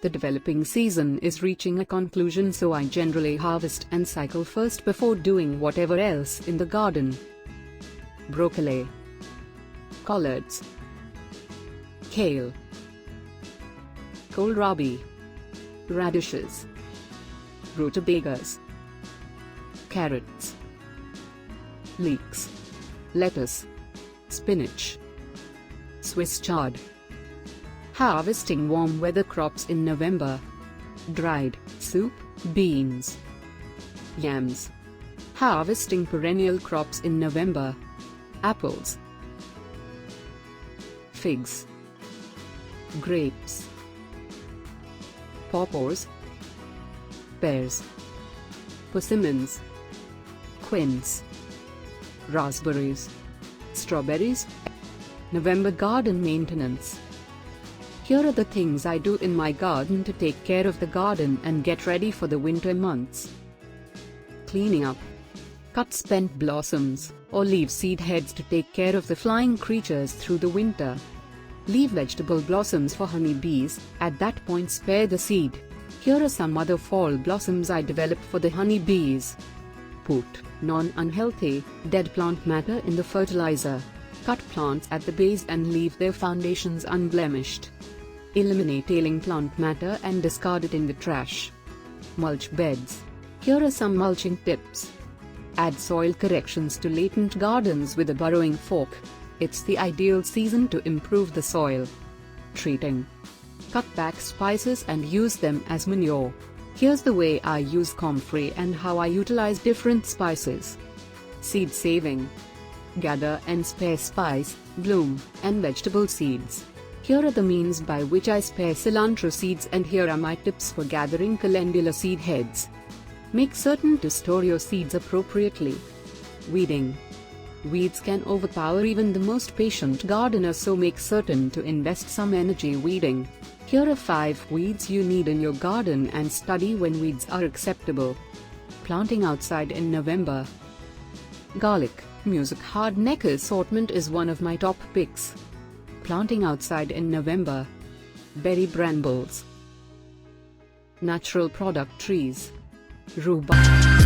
The developing season is reaching a conclusion, so I generally harvest and cycle first before doing whatever else in the garden. Broccoli, collards, kale, kohlrabi, radishes, rutabagas, carrots, leeks, lettuce, spinach, Swiss chard. Harvesting warm weather crops in November. Dried, soup, beans. Yams. Harvesting perennial crops in November. Apples, figs, grapes, Pawpaws, Pears, Persimmons, Quince, Raspberries, Strawberries. November garden maintenance. Here are the things I do in my garden to take care of the garden and get ready for the winter months. Cleaning up. Cut spent blossoms, or leave seed heads to take care of the flying creatures through the winter. Leave vegetable blossoms for honey bees, at that point spare the seed. Here are some other fall blossoms I developed for the honey bees. Put non-unhealthy, dead plant matter in the fertilizer. Cut plants at the base and leave their foundations unblemished. Eliminate ailing plant matter and discard it in the trash. Mulch beds. Here are some mulching tips. Add soil corrections to latent gardens with a burrowing fork. It's the ideal season to improve the soil. Treating. Cut back spices and use them as manure. Here's the way I use comfrey and how I utilize different spices. Seed saving. Gather and spare spice, bloom, and vegetable seeds. Here are the means by which I spare cilantro seeds, and here are my tips for gathering calendula seed heads. Make certain to store your seeds appropriately. Weeding. Weeds can overpower even the most patient gardener, so make certain to invest some energy weeding. Here are 5 weeds you need in your garden and study when weeds are acceptable. Planting outside in November. Garlic, music hardneck assortment is one of my top picks. Planting outside in November. Berry brambles. Natural product trees. Rhubarb.